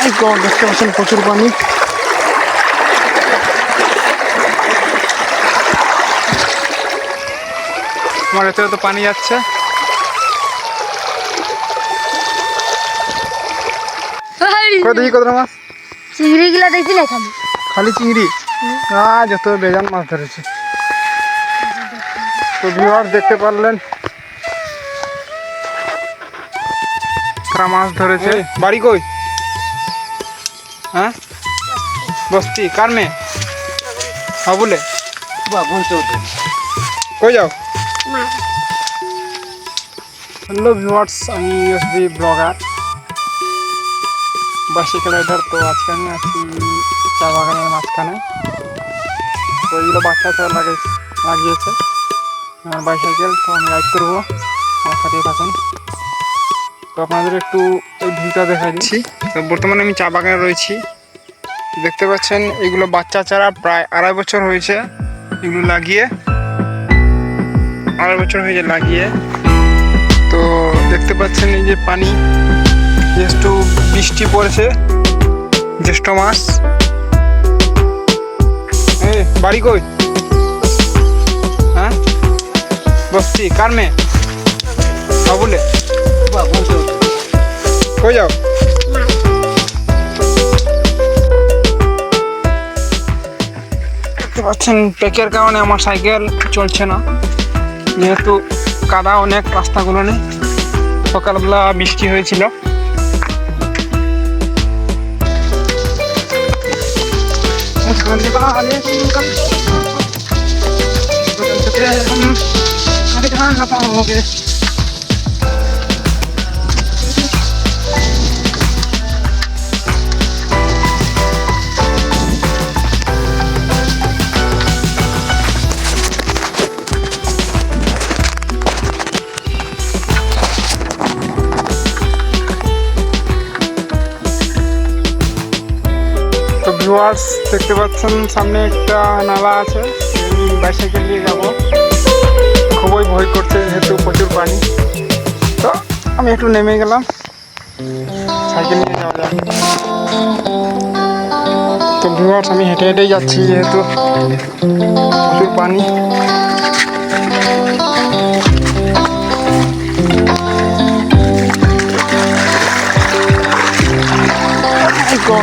দেখতে পাচ্ছেন প্রচুর পানি। আমার এতে তো পানি যাচ্ছে। দেখি কত মাছ, চিংড়ি গুলা দেখছি না, খালি খালি চিংড়ি। যত বেজান মাছ ধরেছে। তো ভিউয়ার্স দেখতে পারলেন কারা মাছ ধরেছে। বাড়ি কই? হ্যাঁ, বস্তি। কার মেয়ে? বলে কই যাও? হ্যালো ভিউয়ার্স, আমি ইউএসবি ব্লগার, বাইসাইকেল রাইডার। তো আজকে আমি আছি চা বাগানের মাঝখানে। তো এগুলো বাচ্চা লাগিয়েছে আমার বাইসাইকেল। তো আমি রাইড করবো, আমার সাথে থাকুন। তো আপনাদের একটু এই ভিউটা দেখাই দিচ্ছি। তো বর্তমানে আমি চা বাগানে রয়েছি। দেখতে পাচ্ছেন এগুলো বাচ্চা চারা, প্রায় 2.5 বছর হয়েছে এগুলো লাগিয়ে। 2.5 বছর হয়েছে লাগিয়ে। তো দেখতে পাচ্ছেন এই যে পানি, যেহেতু বৃষ্টি পড়েছে, জ্যৈষ্ঠ মাস। বাড়ি কই? হ্যাঁ, বস্তি। কার মেয়ে? বলে কই যাও? দেখতে পাচ্ছেন প্যাকের কারণে আমার সাইকেল চলছে না, যেহেতু কাদা অনেক রাস্তাগুলো নেই। সকালবেলা বৃষ্টি হয়েছিল। ভিউয়ার্স দেখতে পাচ্ছেন সামনে একটা নালা আছে, আমি বাইসাইকেল নিয়ে যাব। খুবই ভয় করছে যেহেতু প্রচুর পানি। তো আমি একটু নেমে গেলাম, সাইকেল নিয়ে যাওয়া যায়। তো ভিউয়ার্স আমি হেঁটে হেঁটেই যাচ্ছি, যেহেতু প্রচুর পানি।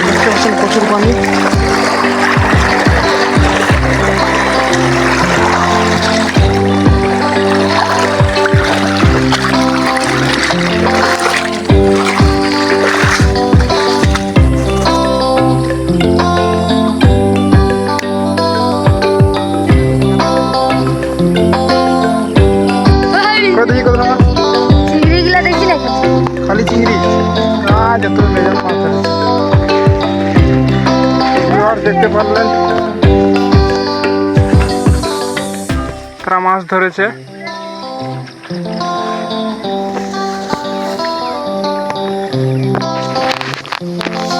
দেখতে পাচ্ছেন প্রচুর পানি। চিংড়ি গুলা দেখছি না, খালি চিংড়ি। যত বেজান মাছ ধরেছে। দেখতে পারলেন তারা মাছ ধরেছে।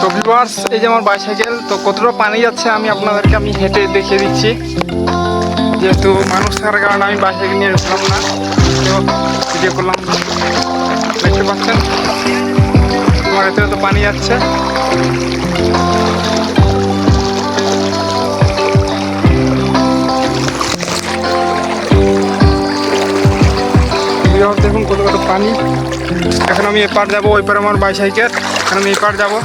তো ভিউয়ার্স এই যে আমার বাইসাইকেল, তো কতটা পানি যাচ্ছে আমি আপনাদেরকে হেঁটে দেখিয়ে দিচ্ছি। যেহেতু মানুষ থাকার কারণে আমি বাইসাইকেল নিয়ে ঢুকলাম না, তো ভিডিও করলাম। দেখতে পাচ্ছেন আমার এতে তো পানি যাচ্ছে। দেখুন কত কত পানি। এখন আমি এপার যাবো, ওই পার আমার বাইসাইকেল, এখন আমি এপার যাবো।